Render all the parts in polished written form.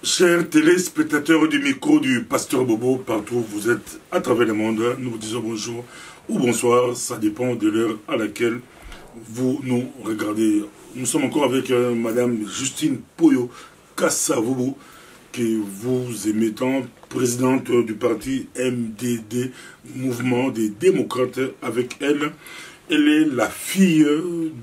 Chers téléspectateurs du micro du Pasteur Bobo, partout où vous êtes à travers le monde, nous vous disons bonjour ou bonsoir, ça dépend de l'heure à laquelle vous nous regardez. Nous sommes encore avec Madame Justine Poyo Kassavubu, que vous aimez tant, présidente du parti MDD, Mouvement des démocrates. Avec elle, elle est la fille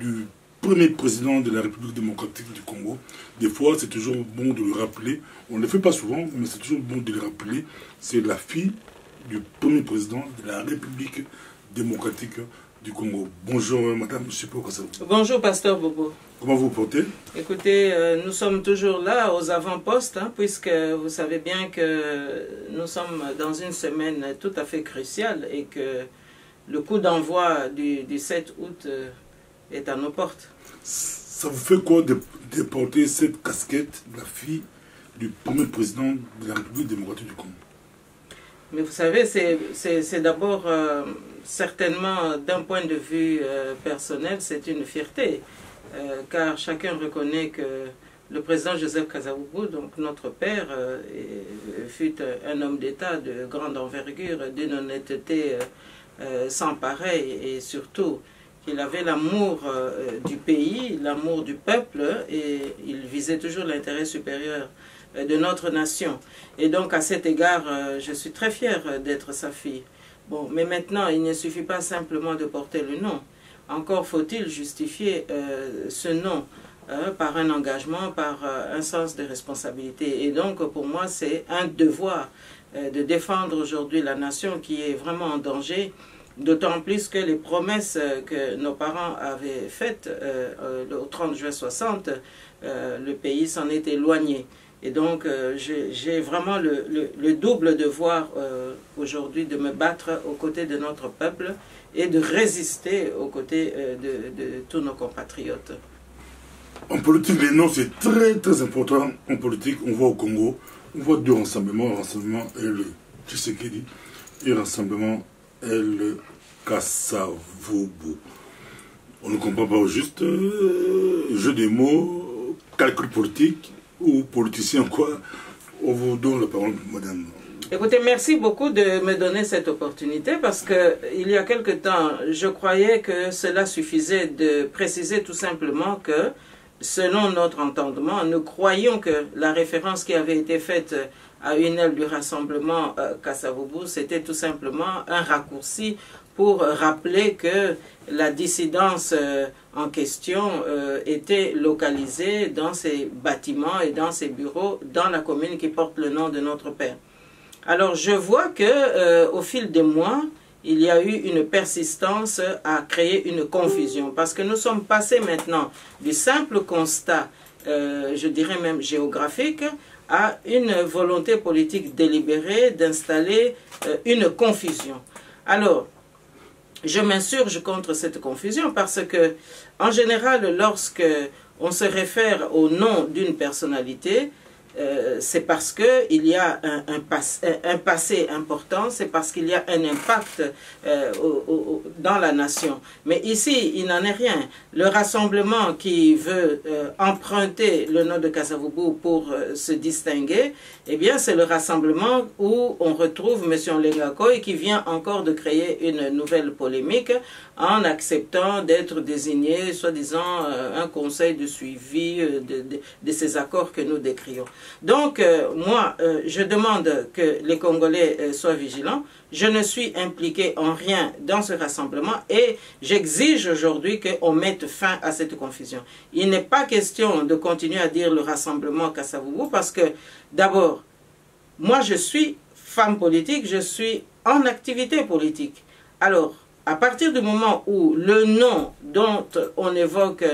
du premier président de la République démocratique du Congo. Des fois, c'est toujours bon de le rappeler. On ne le fait pas souvent, mais c'est toujours bon de le rappeler. C'est la fille du premier président de la République démocratique du Congo. Bonjour, madame, je sais pas quoi ça vous. Bonjour, pasteur Bobo. Comment vous vous portez? Écoutez, nous sommes toujours là aux avant-postes, puisque vous savez bien que nous sommes dans une semaine tout à fait cruciale et que le coup d'envoi du 7 août est à nos portes. Ça vous fait quoi de porter cette casquette de la fille du premier président de la République démocratique du Congo? Mais vous savez, c'est d'abord, certainement, d'un point de vue personnel, c'est une fierté. Car chacun reconnaît que le président Joseph Kasavubu, donc notre père, fut un homme d'État de grande envergure, d'une honnêteté sans pareil, et surtout qu'il avait l'amour du pays, l'amour du peuple, et il visait toujours l'intérêt supérieur de notre nation. Et donc à cet égard, je suis très fière d'être sa fille. Bon, mais maintenant, il ne suffit pas simplement de porter le nom. Encore faut-il justifier ce nom par un engagement, par un sens de responsabilité. Et donc, pour moi, c'est un devoir de défendre aujourd'hui la nation qui est vraiment en danger, d'autant plus que les promesses que nos parents avaient faites au 30 juin 60, le pays s'en est éloigné. Et donc, j'ai vraiment le double devoir aujourd'hui de me battre aux côtés de notre peuple et de résister aux côtés de tous nos compatriotes. En politique, les noms, c'est très important. En politique, on voit au Congo, on voit deux rassemblements. Rassemblement et le Tshisekedi et rassemblement et le Kassavubu. On ne comprend pas au juste jeu des mots, calcul politique ou politicien, quoi. On vous donne la parole, madame. Écoutez, merci beaucoup de me donner cette opportunité parce que il y a quelque temps, je croyais que cela suffisait de préciser tout simplement que, selon notre entendement, nous croyons que la référence qui avait été faite à une aile du rassemblement Kassavubu, c'était tout simplement un raccourci pour rappeler que la dissidence en question était localisée dans ces bâtiments et dans ces bureaux dans la commune qui porte le nom de notre père. Alors je vois que au fil des mois, il y a eu une persistance à créer une confusion parce que nous sommes passés maintenant du simple constat, je dirais même géographique, à une volonté politique délibérée d'installer une confusion. Alors, je m'insurge contre cette confusion parce que, en général, lorsque on se réfère au nom d'une personnalité, c'est parce qu'il y a un passé important, c'est parce qu'il y a un impact dans la nation. Mais ici, il n'en est rien. Le rassemblement qui veut emprunter le nom de Kassavubu pour se distinguer, eh bien, c'est le rassemblement où on retrouve M. Lengakoy qui vient encore de créer une nouvelle polémique en acceptant d'être désigné, soi-disant, un conseil de suivi de ces accords que nous décrions. Donc, moi, je demande que les Congolais soient vigilants. Je ne suis impliqué en rien dans ce rassemblement et j'exige aujourd'hui qu'on mette fin à cette confusion. Il n'est pas question de continuer à dire le rassemblement Kassavubu parce que, d'abord, moi je suis femme politique, je suis en activité politique. Alors, à partir du moment où le nom dont on évoque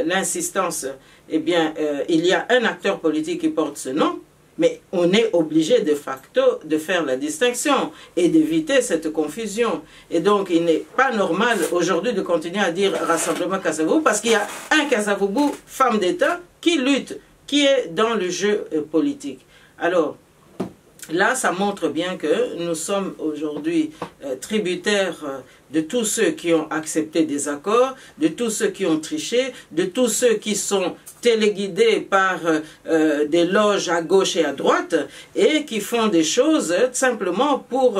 l'insistance, eh bien, il y a un acteur politique qui porte ce nom, mais on est obligé de facto de faire la distinction et d'éviter cette confusion. Et donc, il n'est pas normal aujourd'hui de continuer à dire Rassemblement Kassavubu parce qu'il y a un Kassavubu, femme d'État, qui lutte, qui est dans le jeu politique. Alors, là, ça montre bien que nous sommes aujourd'hui tributaires de tous ceux qui ont accepté des accords, de tous ceux qui ont triché, de tous ceux qui sont téléguidés par des loges à gauche et à droite et qui font des choses simplement pour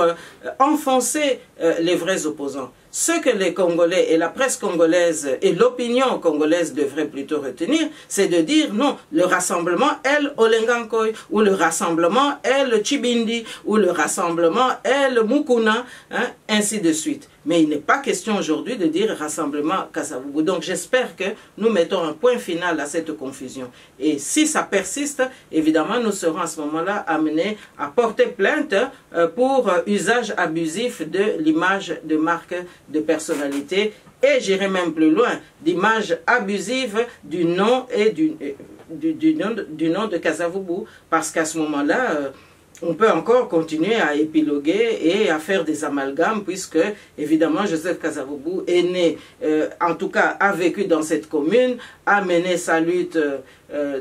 enfoncer les vrais opposants. Ce que les Congolais et la presse congolaise et l'opinion congolaise devraient plutôt retenir, c'est de dire non, le rassemblement est le Olengankoy, ou le rassemblement est le Chibindi, ou le rassemblement est le Mukuna, hein, ainsi de suite. Mais il n'est pas question aujourd'hui de dire rassemblement Kasavubu. Donc j'espère que nous mettons un point final à cette confusion. Et si ça persiste, évidemment, nous serons à ce moment-là amenés à porter plainte pour usage abusif de l'image de marque de personnalité. Et j'irai même plus loin, d'image abusive du nom et du nom de Kasavubu. Parce qu'à ce moment-là, on peut encore continuer à épiloguer et à faire des amalgames puisque, évidemment, Joseph Kasavubu est né, en tout cas, a vécu dans cette commune, a mené sa lutte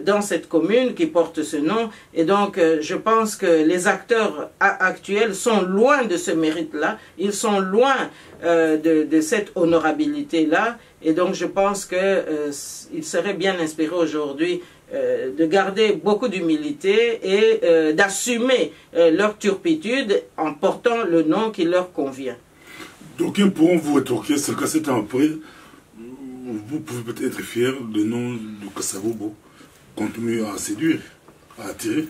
dans cette commune qui porte ce nom. Et donc, je pense que les acteurs actuels sont loin de ce mérite-là. Ils sont loin de cette honorabilité-là. Et donc, je pense qu'il serait bien inspiré aujourd'hui de garder beaucoup d'humilité et d'assumer leur turpitude en portant le nom qui leur convient. D'aucuns pourront vous rétorquer, 57 ans après, vous pouvez peut-être être fier du nom de Kasavubu, continue à séduire, à attirer.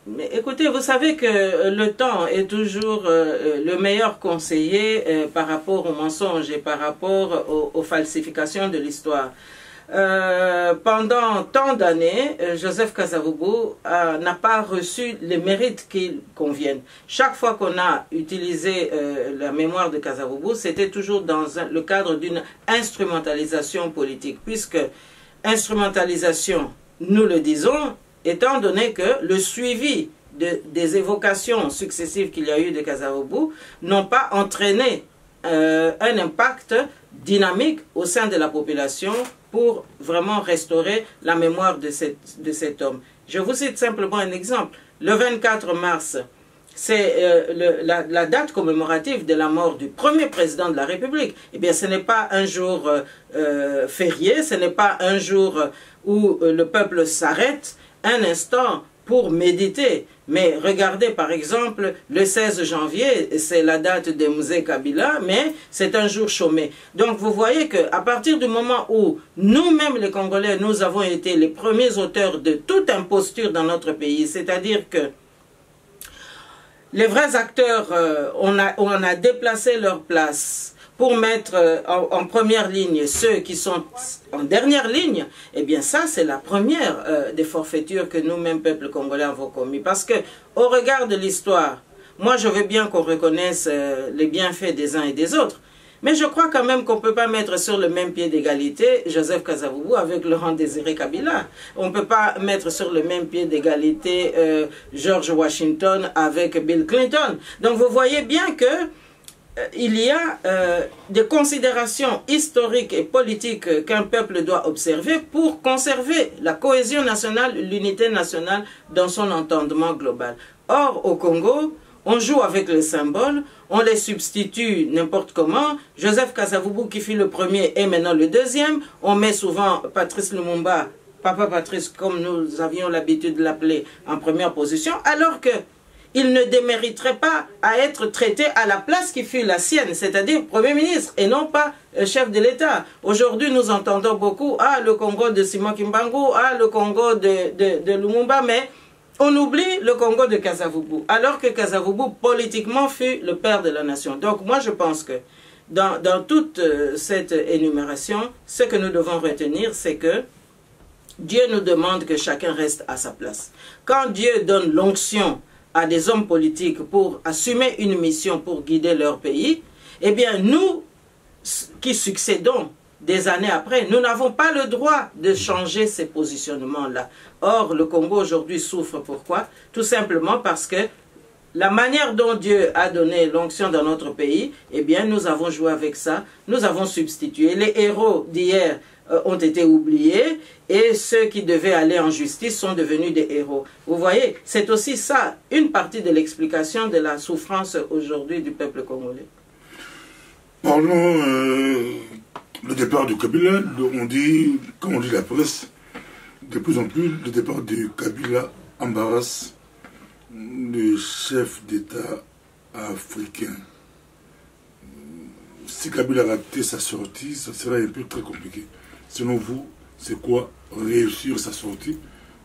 Mais écoutez, vous savez que le temps est toujours le meilleur conseiller par rapport aux mensonges et par rapport aux falsifications de l'histoire. Pendant tant d'années, Joseph Kasavubu n'a pas reçu les mérites qui conviennent. Chaque fois qu'on a utilisé la mémoire de Kasavubu, c'était toujours dans le cadre d'une instrumentalisation politique, puisque instrumentalisation, nous le disons, étant donné que le suivi des évocations successives qu'il y a eu de Kasavubu n'ont pas entraîné un impact dynamique au sein de la population pour vraiment restaurer la mémoire de cet homme. Je vous cite simplement un exemple. Le 24 mars, c'est la date commémorative de la mort du premier président de la République. Eh bien, ce n'est pas un jour férié, ce n'est pas un jour où le peuple s'arrête un instant pour méditer. Mais regardez par exemple, le 16 janvier, c'est la date de Mzee Kabila, mais c'est un jour chômé. Donc vous voyez qu'à partir du moment où nous-mêmes les Congolais, nous avons été les premiers auteurs de toute imposture dans notre pays, c'est-à-dire que les vrais acteurs, on a déplacé leur place pour mettre en première ligne ceux qui sont en dernière ligne, eh bien ça c'est la première des forfaitures que nous-mêmes, peuple congolais, avons commis. Parce que au regard de l'histoire, moi je veux bien qu'on reconnaisse les bienfaits des uns et des autres, mais je crois quand même qu'on ne peut pas mettre sur le même pied d'égalité Joseph Kasavubu avec Laurent Désiré Kabila. On ne peut pas mettre sur le même pied d'égalité George Washington avec Bill Clinton. Donc vous voyez bien que il y a des considérations historiques et politiques qu'un peuple doit observer pour conserver la cohésion nationale, l'unité nationale dans son entendement global. Or, au Congo, on joue avec les symboles, on les substitue n'importe comment. Joseph Kasavubu qui fut le premier et maintenant le deuxième. On met souvent Patrice Lumumba, Papa Patrice, comme nous avions l'habitude de l'appeler, en première position, alors que il ne démériterait pas à être traité à la place qui fut la sienne, c'est-à-dire Premier ministre, et non pas chef de l'État. Aujourd'hui, nous entendons beaucoup « Ah, le Congo de Simon Kimbangu, ah, le Congo de Lumumba », mais on oublie le Congo de Kasavubu, alors que Kasavubu, politiquement, fut le père de la nation. Donc moi, je pense que dans toute cette énumération, ce que nous devons retenir, c'est que Dieu nous demande que chacun reste à sa place. Quand Dieu donne l'onction à des hommes politiques pour assumer une mission pour guider leur pays, eh bien nous qui succédons des années après, nous n'avons pas le droit de changer ces positionnements-là. Or, le Congo aujourd'hui souffre. Pourquoi? Tout simplement parce que la manière dont Dieu a donné l'onction dans notre pays, eh bien nous avons joué avec ça, nous avons substitué. Les héros d'hier ont été oubliés et ceux qui devaient aller en justice sont devenus des héros. Vous voyez, c'est aussi ça, une partie de l'explication de la souffrance aujourd'hui du peuple congolais. Parlons le départ de Kabila. On dit, quand on lit la presse, de plus en plus, le départ de Kabila embarrasse le chef d'État africain. Si Kabila a raté sa sortie, ça serait un peu très compliqué. Selon vous, c'est quoi réussir sa sortie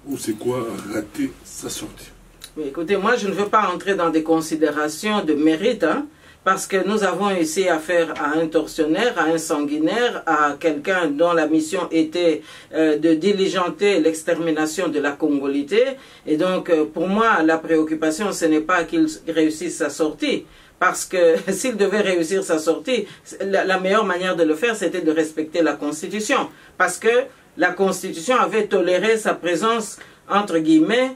ou c'est quoi rater sa sortie? Mais écoutez, moi je ne veux pas entrer dans des considérations de mérite, hein, parce que nous avons essayé affaire à un tortionnaire, à un sanguinaire, à quelqu'un dont la mission était de diligenter l'extermination de la congolité. Et donc, pour moi, la préoccupation, ce n'est pas qu'il réussisse sa sortie. Parce que s'il devait réussir sa sortie, la meilleure manière de le faire, c'était de respecter la Constitution. Parce que la Constitution avait toléré sa présence, entre guillemets,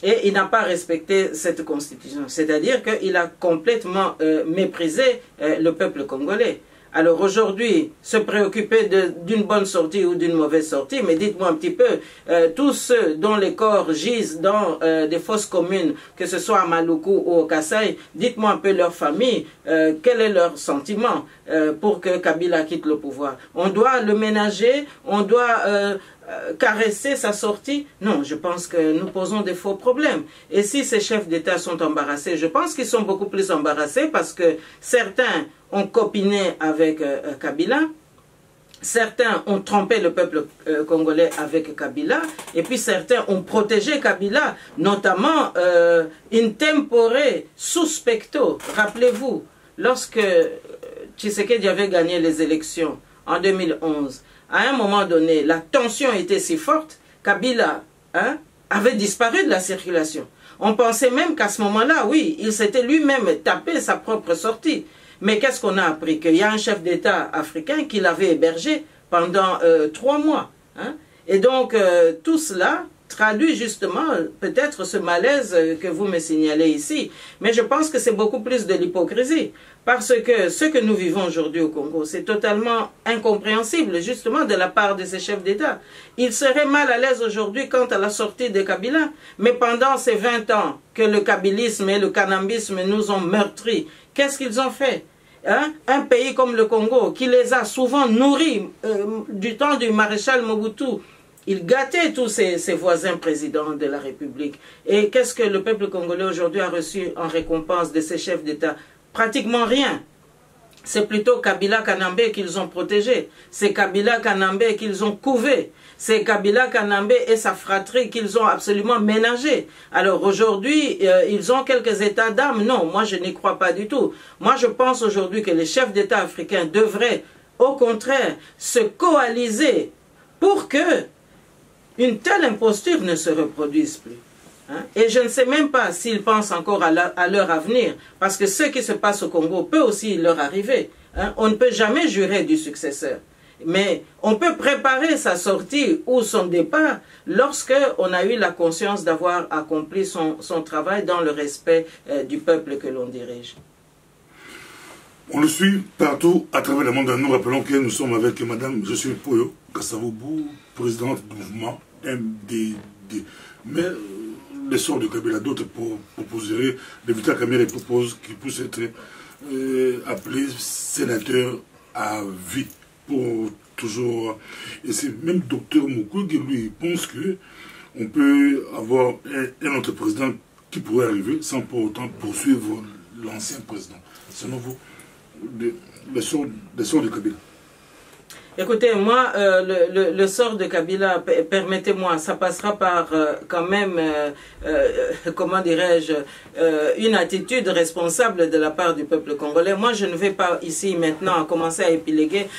et il n'a pas respecté cette Constitution. C'est-à-dire qu'il a complètement méprisé le peuple congolais. Alors aujourd'hui, se préoccuper d'une bonne sortie ou d'une mauvaise sortie, mais dites-moi un petit peu, tous ceux dont les corps gisent dans des fosses communes, que ce soit à Maluku ou au Kasaï, dites-moi un peu leur famille, quel est leur sentiment pour que Kabila quitte le pouvoir. On doit le ménager, on doit caresser sa sortie? Non, je pense que nous posons des faux problèmes. Et si ces chefs d'État sont embarrassés, je pense qu'ils sont beaucoup plus embarrassés parce que certains ont copiné avec Kabila, certains ont trompé le peuple congolais avec Kabila, et puis certains ont protégé Kabila, notamment in tempore suspecto. Rappelez-vous, lorsque Tshisekedi avait gagné les élections en 2011, à un moment donné, la tension était si forte, Kabila avait disparu de la circulation. On pensait même qu'à ce moment-là, oui, il s'était lui-même tapé sa propre sortie. Mais qu'est-ce qu'on a appris? Qu'il y a un chef d'État africain qui l'avait hébergé pendant 3 mois. Hein? Et donc, tout cela traduit justement peut-être ce malaise que vous me signalez ici. Mais je pense que c'est beaucoup plus de l'hypocrisie. Parce que ce que nous vivons aujourd'hui au Congo, c'est totalement incompréhensible, justement, de la part de ces chefs d'État. Ils seraient mal à l'aise aujourd'hui quant à la sortie de Kabila. Mais pendant ces 20 ans que le kabylisme et le kanambisme nous ont meurtris, qu'est-ce qu'ils ont fait? Hein? Un pays comme le Congo, qui les a souvent nourris du temps du maréchal Mobutu, il gâtait tous ses voisins présidents de la République. Et qu'est-ce que le peuple congolais aujourd'hui a reçu en récompense de ces chefs d'État? Pratiquement rien. C'est plutôt Kabila Kanambe qu'ils ont protégé. C'est Kabila Kanambe qu'ils ont couvé. C'est Kabila Kanambe et sa fratrie qu'ils ont absolument ménagé. Alors aujourd'hui, ils ont quelques états d'âme. Non, moi je n'y crois pas du tout. Moi je pense aujourd'hui que les chefs d'État africains devraient, au contraire, se coaliser pour que une telle imposture ne se reproduise plus. Et je ne sais même pas s'ils pensent encore à leur avenir, parce que ce qui se passe au Congo peut aussi leur arriver. On ne peut jamais jurer du successeur. Mais on peut préparer sa sortie ou son départ lorsque on a eu la conscience d'avoir accompli son travail dans le respect du peuple que l'on dirige. On le suit partout à travers le monde. Nous rappelons que nous sommes avec Madame Josephine Poyo Kasavubu, présidente du mouvement MDD. Mais le sort de Kabila, d'autres proposeraient, le Vital Kamerhe propose qu'il puisse être appelé sénateur à vie pour toujours. Et c'est même docteur Moukou qui lui pense que on peut avoir un autre président qui pourrait arriver sans pour autant poursuivre l'ancien président. Selon vous, le sort de Kabila? Écoutez, moi, le sort de Kabila, permettez-moi, ça passera par quand même, comment dirais-je, une attitude responsable de la part du peuple congolais. Moi, je ne vais pas ici maintenant commencer à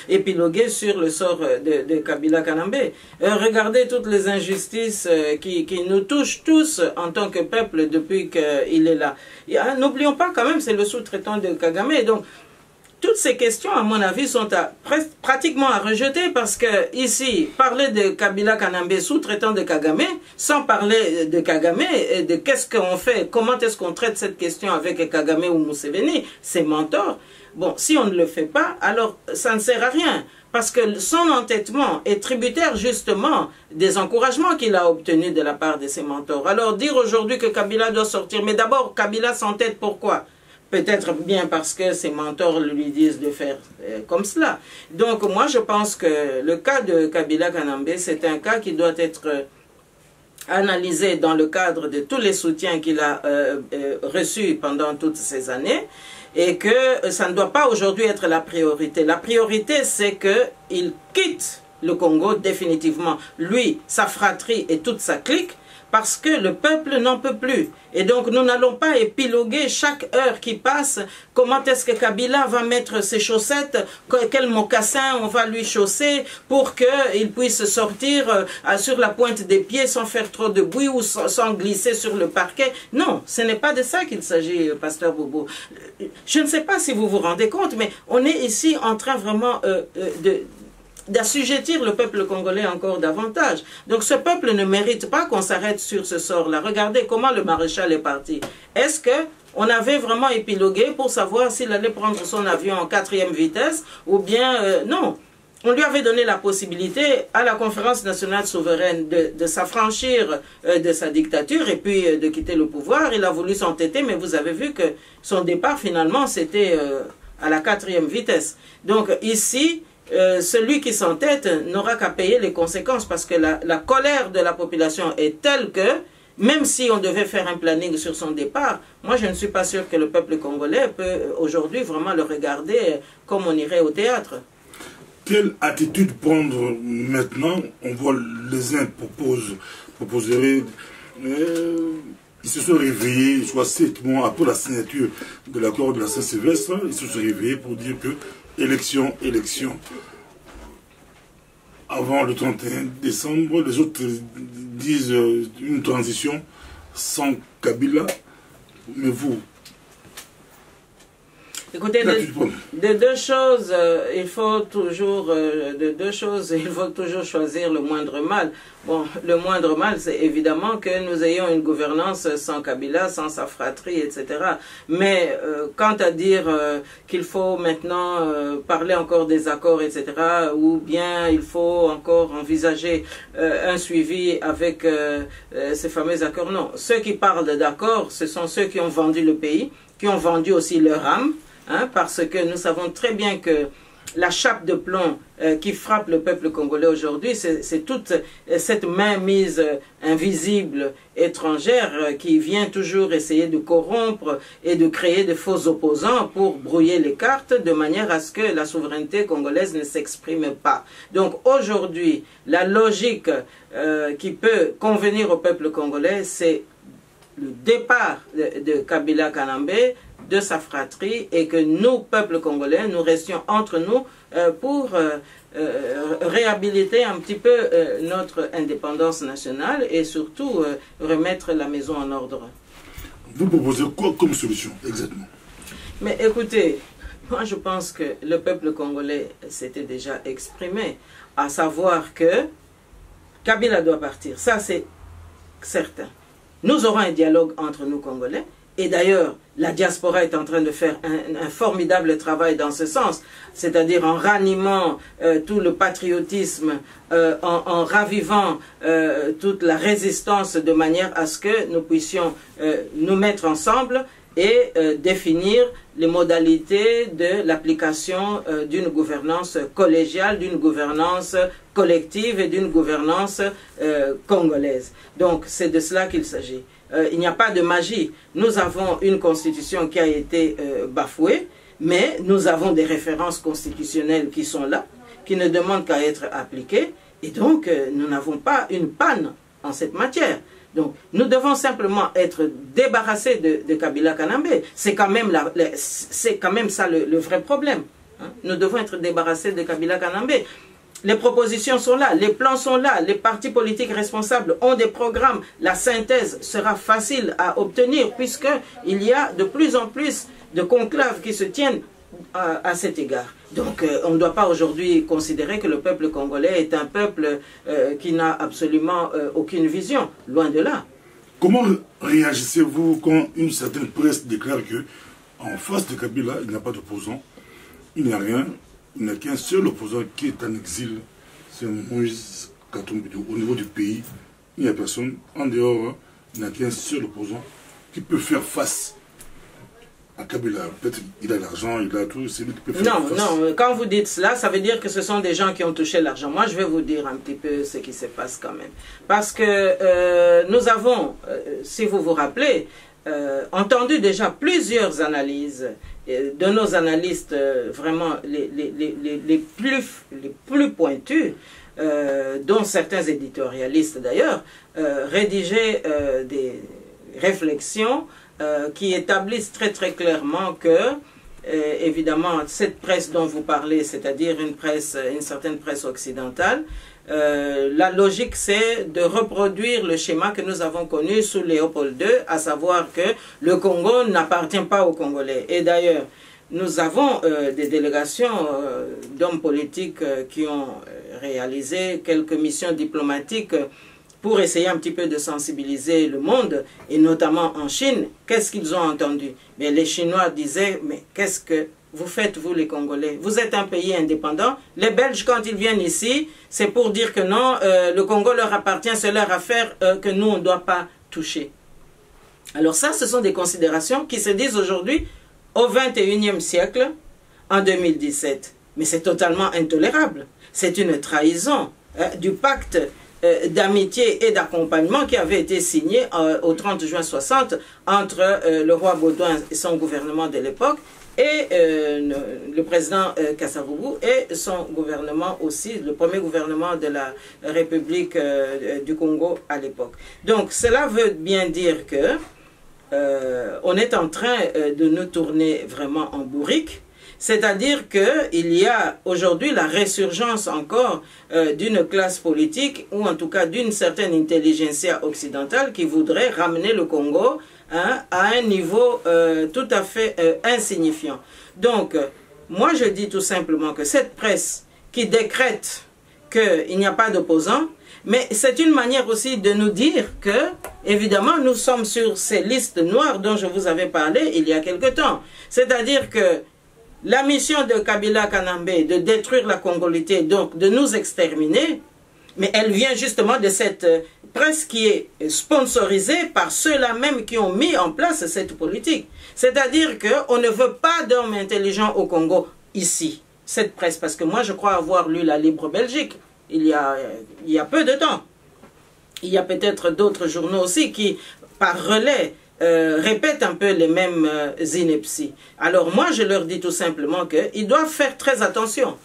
épiloguer sur le sort de Kabila Kanambe. Regardez toutes les injustices qui nous touchent tous en tant que peuple depuis qu'il est là. N'oublions pas quand même, c'est le sous-traitant de Kagame. Donc, toutes ces questions, à mon avis, sont pratiquement à rejeter parce que ici, parler de Kabila Kanambe, sous-traitant de Kagame, sans parler de Kagame et de qu'est-ce qu'on fait, comment est-ce qu'on traite cette question avec Kagame ou Museveni, ses mentors. Bon, si on ne le fait pas, alors ça ne sert à rien. Parce que son entêtement est tributaire justement des encouragements qu'il a obtenus de la part de ses mentors. Alors dire aujourd'hui que Kabila doit sortir, mais d'abord Kabila s'entête pourquoi? peut-être bien parce que ses mentors lui disent de faire comme cela. Donc moi je pense que le cas de Kabila Kanambe, c'est un cas qui doit être analysé dans le cadre de tous les soutiens qu'il a reçus pendant toutes ces années, et que ça ne doit pas aujourd'hui être la priorité. La priorité, c'est qu'il quitte le Congo définitivement, lui, sa fratrie et toute sa clique, parce que le peuple n'en peut plus. Et donc nous n'allons pas épiloguer chaque heure qui passe, comment est-ce que Kabila va mettre ses chaussettes, quel mocassin on va lui chausser pour qu'il puisse sortir sur la pointe des pieds sans faire trop de bruit ou sans glisser sur le parquet. Non, ce n'est pas de ça qu'il s'agit, Pasteur Bobo. Je ne sais pas si vous vous rendez compte, mais on est ici en train vraiment d'assujettir le peuple congolais encore davantage. Donc ce peuple ne mérite pas qu'on s'arrête sur ce sort-là. Regardez comment le maréchal est parti. Est-ce qu'on avait vraiment épilogué pour savoir s'il allait prendre son avion en 4e vitesse ou bien non. On lui avait donné la possibilité à la conférence nationale souveraine de s'affranchir de sa dictature et puis de quitter le pouvoir. Il a voulu s'entêter, mais vous avez vu que son départ finalement c'était à la 4e vitesse. Donc ici, celui qui s'entête n'aura qu'à payer les conséquences parce que la colère de la population est telle que, même si on devait faire un planning sur son départ, moi je ne suis pas sûr que le peuple congolais peut aujourd'hui vraiment le regarder comme on irait au théâtre. Quelle attitude prendre maintenant? On voit les uns proposeraient, ils se sont réveillés, soit 7 mois après la signature de l'accord de la Saint-Sylvestre, ils se sont réveillés pour dire que élection. Avant le 31 décembre, les autres disent une transition sans Kabila. Mais vous, écoutez, de deux choses, il faut toujours choisir le moindre mal. Bon, le moindre mal, c'est évidemment que nous ayons une gouvernance sans Kabila, sans sa fratrie, etc. Mais quant à dire qu'il faut maintenant parler encore des accords, etc., ou bien il faut encore envisager un suivi avec ces fameux accords, non. Ceux qui parlent d'accords, ce sont ceux qui ont vendu le pays, qui ont vendu aussi leur âme, hein, parce que nous savons très bien que la chape de plomb qui frappe le peuple congolais aujourd'hui, c'est toute cette mainmise invisible étrangère qui vient toujours essayer de corrompre et de créer de faux opposants pour brouiller les cartes de manière à ce que la souveraineté congolaise ne s'exprime pas. Donc aujourd'hui, la logique qui peut convenir au peuple congolais, c'est le départ de Kabila Kanambe, de sa fratrie, et que nous, peuple congolais, nous restions entre nous pour réhabiliter un petit peu notre indépendance nationale et surtout remettre la maison en ordre. Vous proposez quoi comme solution exactement? Mais écoutez, moi je pense que le peuple congolais s'était déjà exprimé, à savoir que Kabila doit partir, ça c'est certain. Nous aurons un dialogue entre nous Congolais. Et d'ailleurs, la diaspora est en train de faire un formidable travail dans ce sens, c'est-à-dire en ranimant tout le patriotisme, en ravivant toute la résistance de manière à ce que nous puissions nous mettre ensemble et définir les modalités de l'application d'une gouvernance collégiale, d'une gouvernance collective et d'une gouvernance congolaise. Donc c'est de cela qu'il s'agit. Il n'y a pas de magie. Nous avons une constitution qui a été bafouée, mais nous avons des références constitutionnelles qui sont là, qui ne demandent qu'à être appliquées, et donc nous n'avons pas une panne en cette matière. Donc nous devons simplement être débarrassés de Kabila Kanambe. C'est quand même ça le vrai problème. Hein? Nous devons être débarrassés de Kabila Kanambe. Les propositions sont là, les plans sont là, les partis politiques responsables ont des programmes. La synthèse sera facile à obtenir puisqu'il y a de plus en plus de conclaves qui se tiennent à cet égard. Donc on ne doit pas aujourd'hui considérer que le peuple congolais est un peuple qui n'a absolument aucune vision, loin de là. Comment réagissez-vous quand une certaine presse déclare que en face de Kabila, il n'y a pas d'opposant, il n'y a rien? Il n'y a qu'un seul opposant qui est en exil, c'est Moïse Katumbi. Au niveau du pays, il n'y a personne. En dehors, il n'y a qu'un seul opposant qui peut faire face à Kabila. Peut-être qu'il a l'argent, il a tout, c'est lui qui peut faire Non, non, quand vous dites cela, ça veut dire que ce sont des gens qui ont touché l'argent. Moi, je vais vous dire un petit peu ce qui se passe quand même. Parce que nous avons, si vous vous rappelez, entendu déjà plusieurs analyses de nos analystes vraiment les plus pointus, dont certains éditorialistes d'ailleurs, rédiger des réflexions qui établissent très très clairement que, évidemment, cette presse dont vous parlez, c'est-à-dire une certaine presse occidentale, la logique c'est de reproduire le schéma que nous avons connu sous Léopold II, à savoir que le Congo n'appartient pas aux Congolais. Et d'ailleurs, nous avons des délégations d'hommes politiques qui ont réalisé quelques missions diplomatiques pour essayer un petit peu de sensibiliser le monde, et notamment en Chine. Qu'est-ce qu'ils ont entendu? Mais les Chinois disaient, mais qu'est-ce que vous faites, vous les Congolais? Vous êtes un pays indépendant. Les Belges, quand ils viennent ici, c'est pour dire que non, le Congo leur appartient, c'est leur affaire que nous, on ne doit pas toucher. Alors ça, ce sont des considérations qui se disent aujourd'hui, au XXIe siècle, en 2017. Mais c'est totalement intolérable. C'est une trahison du pacte d'amitié et d'accompagnement qui avait été signé au 30 juin 60 entre le roi Baudouin et son gouvernement de l'époque et le président Kasavubu et son gouvernement aussi, le premier gouvernement de la République du Congo à l'époque. Donc cela veut bien dire que on est en train de nous tourner vraiment en bourrique. C'est-à-dire qu'il y a aujourd'hui la résurgence encore d'une classe politique, ou en tout cas d'une certaine intelligentsia occidentale qui voudrait ramener le Congo à un niveau tout à fait insignifiant. Donc, moi je dis tout simplement que cette presse qui décrète qu'il n'y a pas d'opposants, mais c'est une manière aussi de nous dire que, évidemment, nous sommes sur ces listes noires dont je vous avais parlé il y a quelque temps. C'est-à-dire que la mission de Kabila Kanambe de détruire la congolité, donc de nous exterminer, mais elle vient justement de cette presse qui est sponsorisée par ceux-là même qui ont mis en place cette politique. C'est-à-dire qu'on ne veut pas d'hommes intelligents au Congo ici, cette presse, parce que moi je crois avoir lu la Libre Belgique il y a peu de temps. Il y a peut-être d'autres journaux aussi qui, par relais, répètent un peu les mêmes inepties. Alors moi, je leur dis tout simplement qu'ils doivent faire très attention.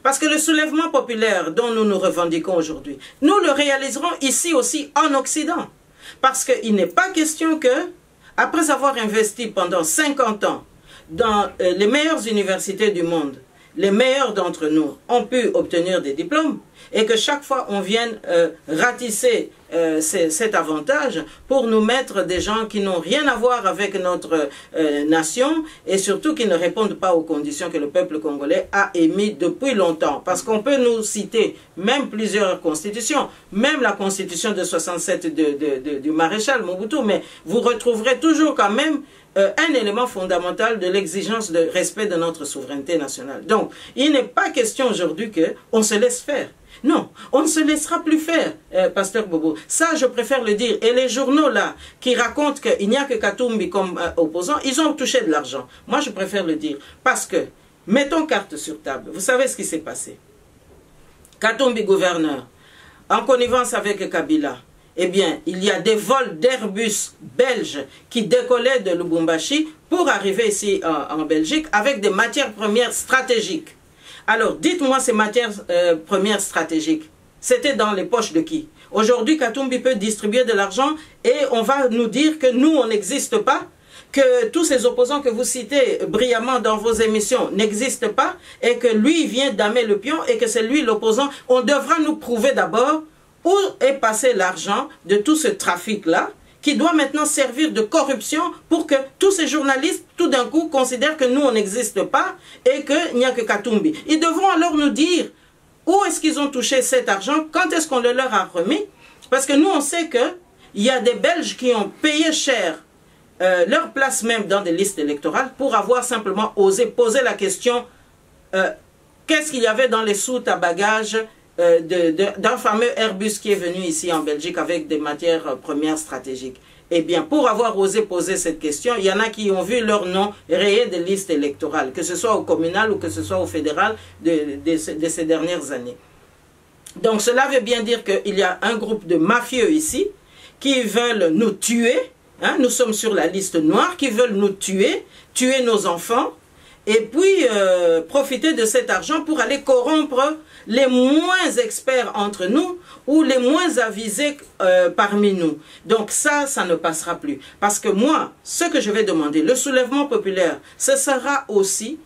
Parce que le soulèvement populaire dont nous nous revendiquons aujourd'hui, nous le réaliserons ici aussi en Occident. Parce qu'il n'est pas question que, après avoir investi pendant 50 ans dans les meilleures universités du monde, les meilleurs d'entre nous ont pu obtenir des diplômes et que chaque fois on vienne ratisser cet avantage pour nous mettre des gens qui n'ont rien à voir avec notre nation et surtout qui ne répondent pas aux conditions que le peuple congolais a émises depuis longtemps. Parce qu'on peut nous citer même plusieurs constitutions, même la constitution de 67 du maréchal Mobutu, mais vous retrouverez toujours quand même un élément fondamental de l'exigence de respect de notre souveraineté nationale. Donc, il n'est pas question aujourd'hui qu'on se laisse faire. Non, on ne se laissera plus faire, Pasteur Bobo. Ça, je préfère le dire. Et les journaux là, qui racontent qu'il n'y a que Katumbi comme opposant, ils ont touché de l'argent. Moi, je préfère le dire. Parce que, mettons carte sur table. Vous savez ce qui s'est passé. Katumbi gouverneur, en connivence avec Kabila, eh bien, il y a des vols d'Airbus belges qui décollaient de Lubumbashi pour arriver ici en Belgique avec des matières premières stratégiques. Alors, dites-moi ces matières premières stratégiques, c'était dans les poches de qui? Aujourd'hui, Katumbi peut distribuer de l'argent et on va nous dire que nous, on n'existe pas, que tous ces opposants que vous citez brillamment dans vos émissions n'existent pas et que lui vient damer le pion et que c'est lui l'opposant. On devra nous prouver d'abord où est passé l'argent de tout ce trafic-là, qui doit maintenant servir de corruption pour que tous ces journalistes, tout d'un coup, considèrent que nous, on n'existe pas et qu'il n'y a que Katumbi. Ils devront alors nous dire où est-ce qu'ils ont touché cet argent, quand est-ce qu'on le leur a remis. Parce que nous, on sait qu'il y a des Belges qui ont payé cher leur place même dans des listes électorales pour avoir simplement osé poser la question qu'est-ce qu'il y avait dans les soutes à bagages d'un fameux Airbus qui est venu ici en Belgique avec des matières premières stratégiques. Eh bien, pour avoir osé poser cette question, il y en a qui ont vu leur nom rayé de liste électorale, que ce soit au communal ou que ce soit au fédéral de ces dernières années. Donc cela veut bien dire qu'il y a un groupe de mafieux ici qui veulent nous tuer, hein, nous sommes sur la liste noire, qui veulent nous tuer nos enfants, et puis profiter de cet argent pour aller corrompre les moins experts entre nous ou les moins avisés parmi nous. Donc ça ne passera plus. Parce que moi, ce que je vais demander, le soulèvement populaire, ce sera aussi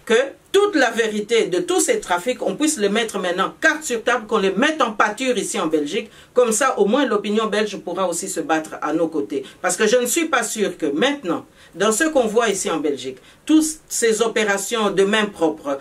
que toute la vérité de tous ces trafics, on puisse les mettre maintenant carte sur table, qu'on les mette en pâture ici en Belgique. Comme ça, au moins, l'opinion belge pourra aussi se battre à nos côtés. Parce que je ne suis pas sûr que maintenant, dans ce qu'on voit ici en Belgique, toutes ces opérations de main propre,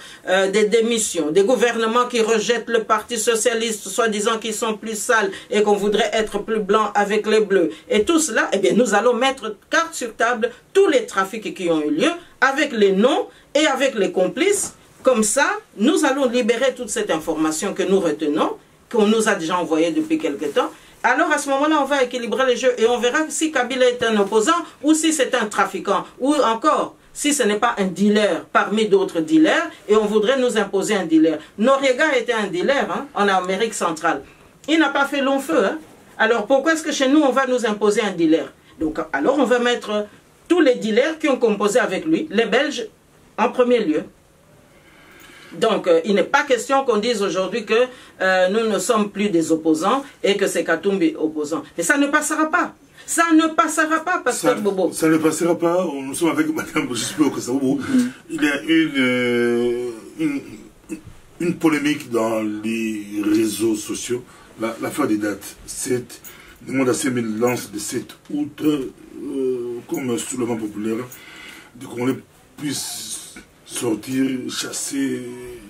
des démissions, des gouvernements qui rejettent le Parti socialiste, soi-disant qu'ils sont plus sales et qu'on voudrait être plus blanc avec les bleus, et tout cela, eh bien, nous allons mettre carte sur table tous les trafics qui ont eu lieu, avec les noms et avec les complices. Comme ça, nous allons libérer toute cette information que nous retenons, qu'on nous a déjà envoyée depuis quelque temps. Alors à ce moment-là, on va équilibrer les jeux et on verra si Kabila est un opposant ou si c'est un trafiquant ou encore si ce n'est pas un dealer parmi d'autres dealers et on voudrait nous imposer un dealer. Noriega était un dealer hein, en Amérique centrale. Il n'a pas fait long feu. Hein. Alors pourquoi est-ce que chez nous on va nous imposer un dealer? Donc alors on va mettre tous les dealers qui ont composé avec lui, les Belges en premier lieu. Donc, il n'est pas question qu'on dise aujourd'hui que nous ne sommes plus des opposants et que c'est Katumbi opposant. Et ça ne passera pas. Ça ne passera pas, Pasteur Bobo. Ça ne passera pas. Nous sommes avec Mme Bobo. Il y a une polémique dans les réseaux sociaux. L'affaire des dates. Le monde assez lance le 7 août comme soulèvement populaire. De qu'on puisse sortir, chasser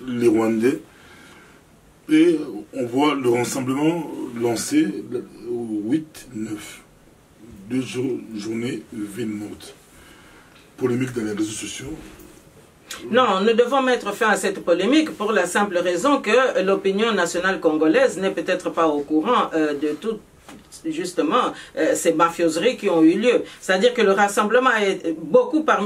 les Rwandais. Et on voit le rassemblement lancé au 8-9. 2 journées, ville morte. Polémique dans les réseaux sociaux. Non, nous devons mettre fin à cette polémique pour la simple raison que l'opinion nationale congolaise n'est peut-être pas au courant de tout. Justement, ces mafioseries qui ont eu lieu. C'est-à-dire que le rassemblement,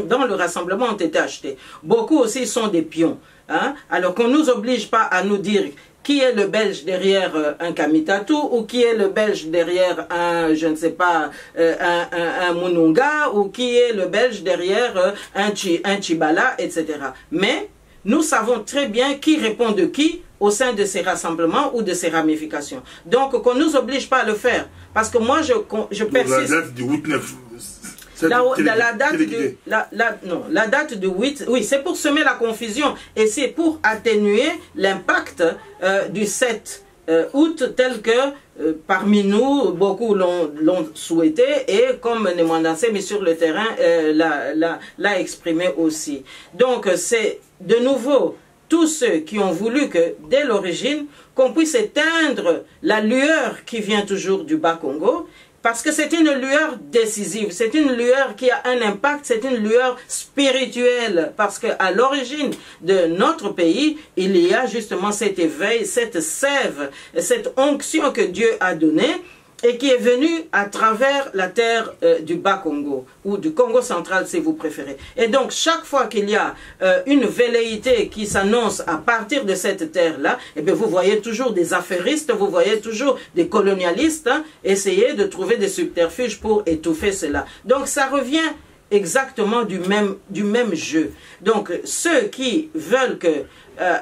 dans le rassemblement ont été achetés. Beaucoup aussi sont des pions. Hein? Alors qu'on ne nous oblige pas à nous dire qui est le Belge derrière un Kamitatou ou qui est le Belge derrière un, je ne sais pas, un Mununga ou qui est le Belge derrière un Chibala, etc. Mais nous savons très bien qui répond de qui au sein de ces rassemblements ou de ces ramifications. Donc, qu'on ne nous oblige pas à le faire. Parce que moi, je persiste... La date du 8-9... La date du 8... Oui, c'est pour semer la confusion. Et c'est pour atténuer l'impact du 7 août tel que parmi nous, beaucoup l'ont souhaité. Et comme Nemandansé, mais sur le terrain, l'a exprimé aussi. Donc, c'est de nouveau... tous ceux qui ont voulu que, dès l'origine, qu'on puisse éteindre la lueur qui vient toujours du Bas-Congo, parce que c'est une lueur décisive, c'est une lueur qui a un impact, c'est une lueur spirituelle, parce qu'à l'origine de notre pays, il y a justement cet éveil, cette sève, cette onction que Dieu a donnée, et qui est venu à travers la terre du Bas-Congo, ou du Congo central si vous préférez. Et donc chaque fois qu'il y a une velléité qui s'annonce à partir de cette terre-là, eh bien vous voyez toujours des affairistes, vous voyez toujours des colonialistes hein, essayer de trouver des subterfuges pour étouffer cela. Donc ça revient exactement du même jeu. Donc ceux qui veulent que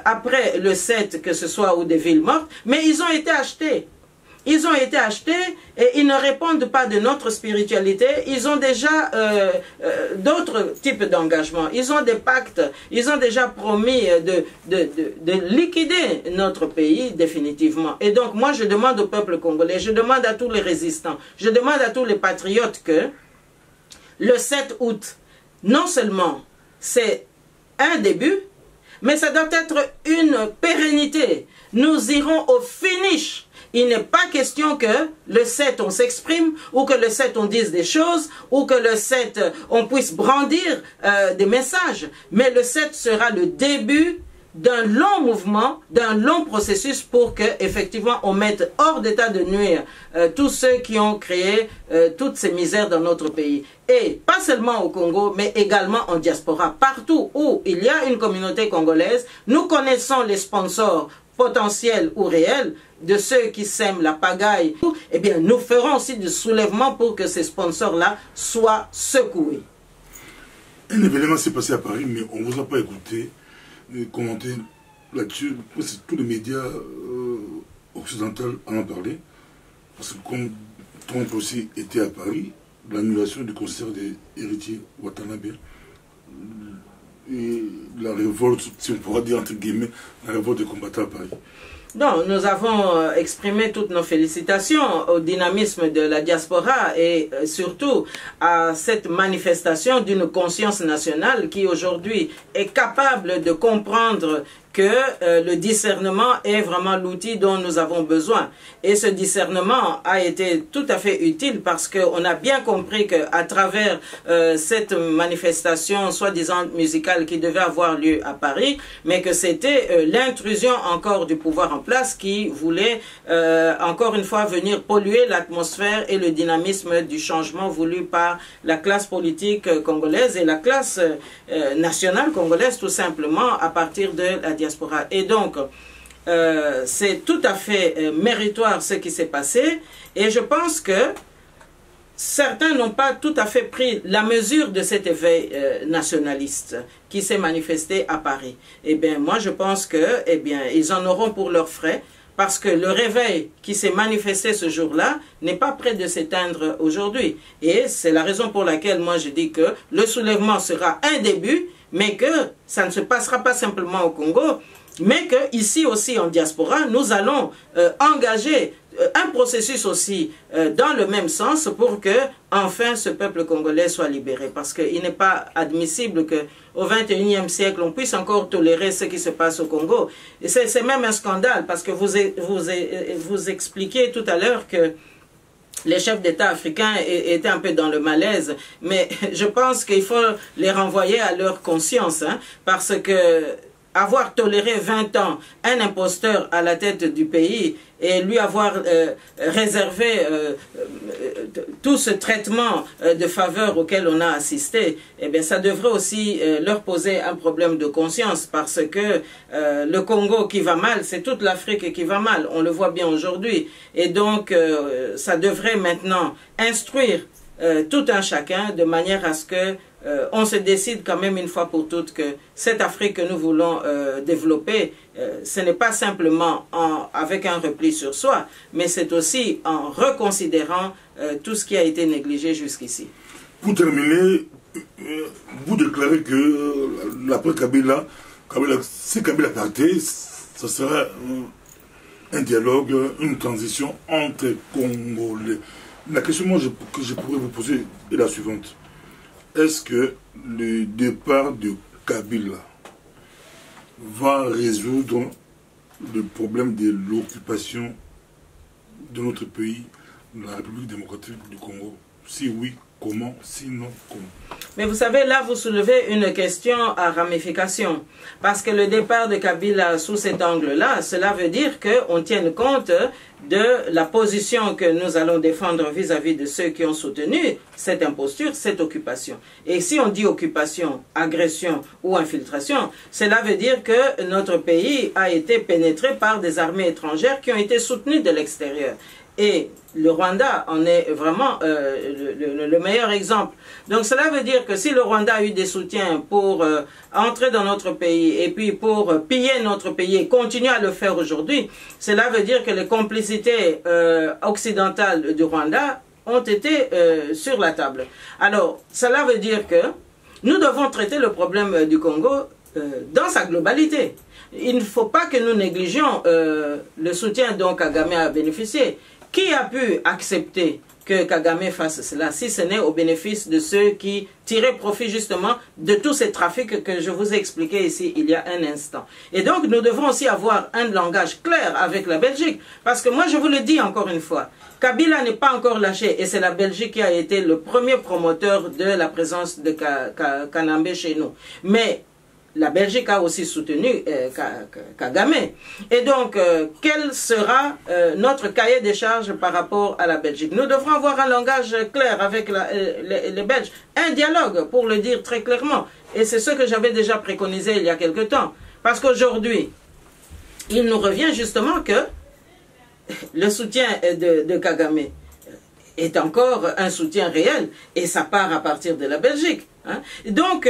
après le 7, que ce soit ou des villes mortes, mais ils ont été achetés. Ils ont été achetés et ils ne répondent pas de notre spiritualité. Ils ont déjà d'autres types d'engagements. Ils ont des pactes. Ils ont déjà promis de liquider notre pays définitivement. Et donc moi je demande au peuple congolais, je demande à tous les résistants, je demande à tous les patriotes que le 7 août, non seulement c'est un début, mais ça doit être une pérennité. Nous irons au finish. Il n'est pas question que le 7 on s'exprime, ou que le 7 on dise des choses, ou que le 7 on puisse brandir des messages. Mais le 7 sera le début d'un long mouvement, d'un long processus pour que effectivement on mette hors d'état de nuire tous ceux qui ont créé toutes ces misères dans notre pays. Et pas seulement au Congo, mais également en diaspora. Partout où il y a une communauté congolaise, nous connaissons les sponsors potentiels ou réels de ceux qui sèment la pagaille. Eh bien, nous ferons aussi du soulèvement pour que ces sponsors-là soient secoués. Un événement s'est passé à Paris, mais on ne vous a pas écouté commenter là-dessus. Tous les médias occidentaux en ont parlé. Parce que comme Trump aussi était à Paris, l'annulation du concert des héritiers Watanabe, et la révolte, si on pourra dire entre guillemets, la révolte des combattants à Paris. Non, nous avons exprimé toutes nos félicitations au dynamisme de la diaspora et surtout à cette manifestation d'une conscience nationale qui aujourd'hui est capable de comprendre que le discernement est vraiment l'outil dont nous avons besoin. Et ce discernement a été tout à fait utile parce qu'on a bien compris qu'à travers cette manifestation soi-disant musicale qui devait avoir lieu à Paris, mais que c'était l'intrusion encore du pouvoir en place qui voulait encore une fois venir polluer l'atmosphère et le dynamisme du changement voulu par la classe politique congolaise et la classe nationale congolaise tout simplement à partir de la diaspora. Et donc, c'est tout à fait méritoire ce qui s'est passé et je pense que certains n'ont pas tout à fait pris la mesure de cet éveil nationaliste qui s'est manifesté à Paris. Eh bien, moi je pense que, eh bien, ils en auront pour leurs frais parce que le réveil qui s'est manifesté ce jour-là n'est pas prêt de s'éteindre aujourd'hui. Et c'est la raison pour laquelle moi je dis que le soulèvement sera un début, mais que ça ne se passera pas simplement au Congo, mais que ici aussi en diaspora, nous allons engager un processus aussi dans le même sens pour que enfin ce peuple congolais soit libéré. Parce qu'il n'est pas admissible qu'au XXIe siècle, on puisse encore tolérer ce qui se passe au Congo. Et c'est même un scandale parce que vous expliquiez tout à l'heure que les chefs d'État africains étaient un peu dans le malaise, mais je pense qu'il faut les renvoyer à leur conscience, hein, parce que avoir toléré 20 ans un imposteur à la tête du pays et lui avoir réservé tout ce traitement de faveur auquel on a assisté, eh bien, ça devrait aussi leur poser un problème de conscience parce que le Congo qui va mal, c'est toute l'Afrique qui va mal. On le voit bien aujourd'hui. Et donc, ça devrait maintenant instruire tout un chacun de manière à ce que on se décide quand même une fois pour toutes que cette Afrique que nous voulons développer, ce n'est pas simplement avec un repli sur soi, mais c'est aussi en reconsidérant tout ce qui a été négligé jusqu'ici. Pour terminer, vous déclarez que l'après Kabila, si Kabila partait, ce serait un dialogue, une transition entre Congolais. La question que je pourrais vous poser est la suivante. Est-ce que le départ de Kabila va résoudre le problème de l'occupation de notre pays, la République démocratique du Congo? Si oui, comment? Sinon, comment? Mais vous savez, là, vous soulevez une question à ramification. Parce que le départ de Kabila sous cet angle-là, cela veut dire qu'on tienne compte de la position que nous allons défendre vis-à-vis de ceux qui ont soutenu cette imposture, cette occupation. Et si on dit occupation, agression ou infiltration, cela veut dire que notre pays a été pénétré par des armées étrangères qui ont été soutenues de l'extérieur. Et le Rwanda en est vraiment le meilleur exemple. Donc cela veut dire que si le Rwanda a eu des soutiens pour entrer dans notre pays et puis pour piller notre pays et continuer à le faire aujourd'hui, cela veut dire que les complicités occidentales du Rwanda ont été sur la table. Alors cela veut dire que nous devons traiter le problème du Congo dans sa globalité. Il ne faut pas que nous négligions le soutien dont Kagame a bénéficié. Qui a pu accepter que Kagame fasse cela, si ce n'est au bénéfice de ceux qui tiraient profit justement de tous ces trafics que je vous ai expliqué ici il y a un instant. Et donc nous devons aussi avoir un langage clair avec la Belgique, parce que moi je vous le dis encore une fois, Kabila n'est pas encore lâché et c'est la Belgique qui a été le premier promoteur de la présence de Kanambe chez nous. Mais la Belgique a aussi soutenu Kagame. Et donc, quel sera notre cahier des charges par rapport à la Belgique? Nous devrons avoir un langage clair avec les Belges, un dialogue, pour le dire très clairement. Et c'est ce que j'avais déjà préconisé il y a quelque temps. Parce qu'aujourd'hui, il nous revient justement que le soutien de Kagame est encore un soutien réel, et ça part à partir de la Belgique. Hein. Donc,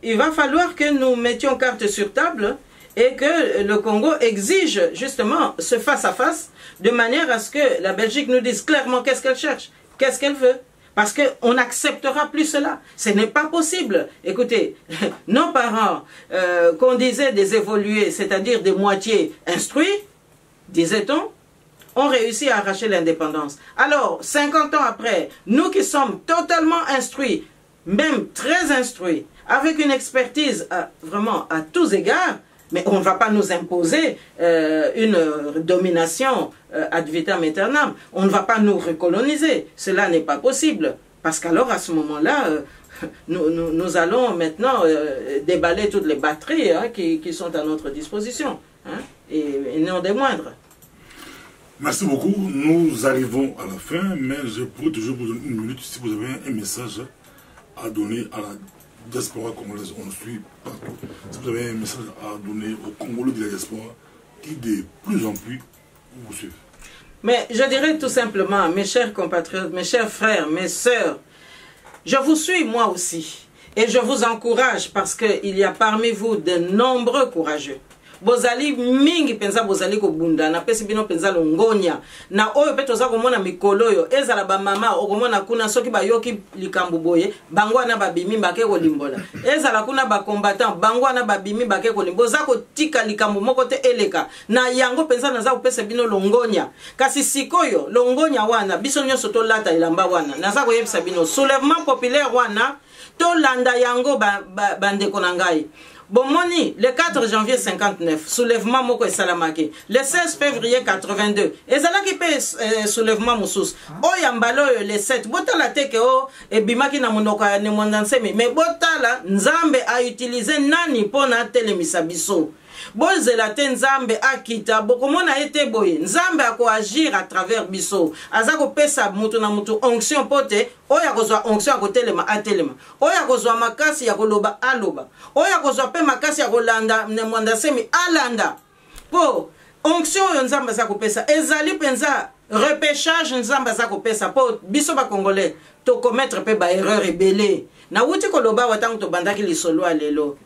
il va falloir que nous mettions carte sur table et que le Congo exige justement ce face-à-face de manière à ce que la Belgique nous dise clairement qu'est-ce qu'elle cherche, qu'est-ce qu'elle veut. Parce qu'on n'acceptera plus cela. Ce n'est pas possible. Écoutez, nos parents, qu'on disait des évolués, c'est-à-dire des moitiés instruits, disait-on, ont réussi à arracher l'indépendance. Alors, 50 ans après, nous qui sommes totalement instruits, même très instruits, avec une expertise vraiment à tous égards, mais on ne va pas nous imposer une domination ad vitam aeternam. On ne va pas nous recoloniser. Cela n'est pas possible. Parce qu'alors, à ce moment-là, nous allons maintenant déballer toutes les batteries hein, qui sont à notre disposition. Hein, et non des moindres. Merci beaucoup. Nous arrivons à la fin, mais je pourrais toujours vous donner une minute si vous avez un message à donner à la diaspora congolaise. On le suit partout. Si vous avez un message à donner aux Congolais de la diaspora qui de plus en plus vous suivent. Mais je dirais tout simplement, mes chers compatriotes, mes chers frères, mes sœurs, je vous suis moi aussi. Et je vous encourage parce qu'il y a parmi vous de nombreux courageux. Bozali mingi penza bozali ko bunda na pesi bino penza longonya na oyo pe toza komona mikolo yo ezala ba mama okomona kuna soki bayoki likambo boye bangwa na babimi bake ko limbola ezala kuna ba combattant bangwa na babimi bake ko limboza ko tika likambo moko te eleka na yango penza naza kopesa bino longonya kasi sikoyo longonya wana biso nyonso to lata ilamba wana naza ko yebisa bino soulèvement populaire wana to landa yango bandeko na ngai. Bomoni, le 4 janvier 59, soulèvement moko et salamake. Le 16 février 82, ezala ki pe soulèvement moussous. Oyambalo le 7, botala teke o e bimaki na monoko ya nemondansemi. Mais botala, Nzambe a utilisé nani pona telemisa biso. Bozela te Nzambe akita bokomona ete boye Nzambe ako agir à travers biso azako pesa mutu na mutu onction pote oya kozwa onction akotelema atelema oya kozwa makasi ya koloba aloba oya kozwa pe makasi ya kolanda nemwanda semi alanda po onction yo Nzambe azako pesa ezali penza repêchage Nzambe azako pesa po biso ba congolais to commettre pe ba erreur ebele na wuti koloba watangu to bandaki lisolo alelo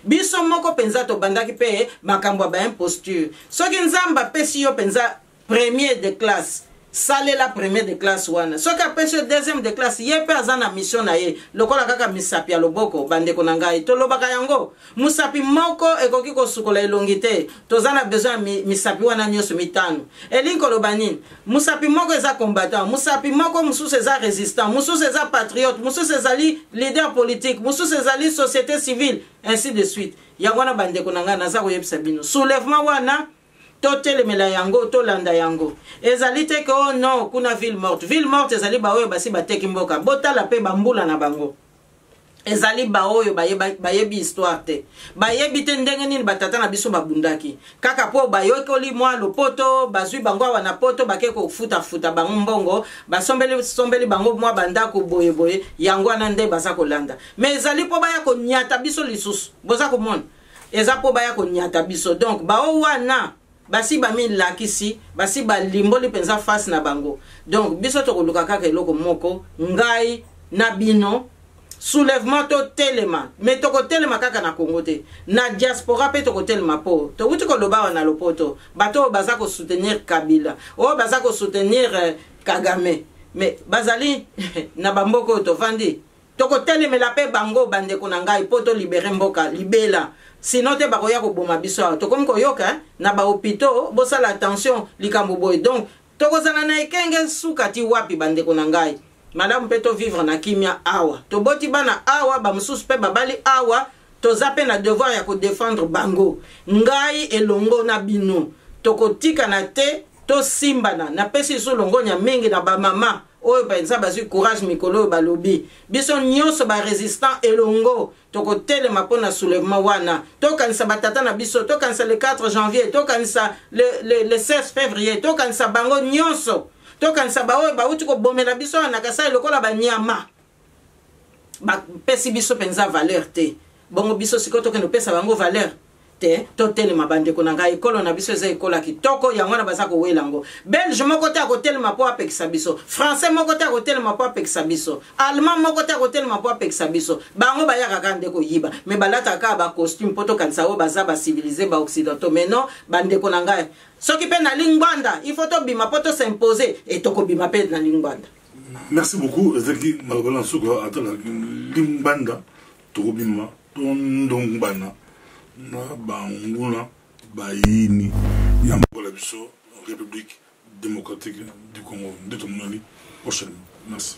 biso moko penza to bandaki pe makambo ba imposture soki Nzamba pesi yo penza premier de classe sale la premier de classe wana soki apesi yo deuxième de classe ye pe aza na mission na ye lokola kaka misapi ya loboko bandeko na ngai tolobaka yango musapi moko ekoki kosukola elongi te toza na besoin misapi wana nyonso mitano elingi koloba nini musapi moko eza combattant musapi moko mosusu eza résistant mosusu eza patriote mosusu ezali leader politique mosusu ezali société civile ainsi de suite yango wana bandeko na ngai naza koyebisa bino soulèvement wana totelemela yango tolanda yango ezali te ke oh non kuna ville morte ezali ba oyo basi bateki mboka botala pe bambula na bango ezali ba oyo bayebi histoire te bayebi te ndenge nini batata na biso babundaki kaka po bayokoli mwa lopoto bazwi bango awa na poto bake kofuta bango mbongo basombeli bango mwa bandako boye yango wana nde baza kolanda mais ezali po baya konyata biso lisusu boza komona eza po baya konyata biso donc bao wana basi bami lakisi basi balimboli penza face na bango donc biso tokoluka kaka eloko moko ngai na bino soulèvement to telema mais toko telema kaka na Congo te na diaspora pe toko telema po to wuti ko loba na lopoto bato baza ko soutenir Kabila o baza ko soutenir Kagame mais bazali na bamboko to vandi toko telemela pe bango bandeko na ngai poto libérer mboka libela sinon te bakoya ko boma biso to comme ko yoka na ba hôpitaux bosala attention likambo boy donc tokozana na ekenge sukati wapi bandeko na ngai madame peto vivre na kimia awa to boti bana awa ba mususu pe babali awa to zape na devoir ya ko défendre bango ngai elongo na bino to kotika na te to simbana na pesi so longonya mingi na ba mama oyo penza bazui courage mikolo balobi biso nyonso ba résistant elongo toko telema pona soulèvement wana tokanisa batata na biso tokanisa le 4 janvier tokanisa le 16 février tokanisa bango nyonso tokanisa ba oyo bauti ko bomela biso na kasa lokola banyama ba pesi biso penza valeur te bongo biso sikoto ke no pesa bango valeur te totele mabande ko nanga ekolo na biso eza ekola kitoko yango na baza ko welango belge moko te akotele mapo apekisa biso français moko te akotele mapo apekisa biso allemand moko te akotele mapo apekisa biso bango bayaka kande ko yiba me balata ka ba costume poto kanisa o baza ba civiliser ba occidentaux mais non bande ko nanga soki pe na lingwanda il faut to bima poto s'imposer et to ko bima pe na lingwanda. Merci beaucoup Zeki Malabala Souka atala limbanda tobima tondongbana na banguna bayini ya mbola biso République démocratique du Congo de Tomonali prochainement. Merci.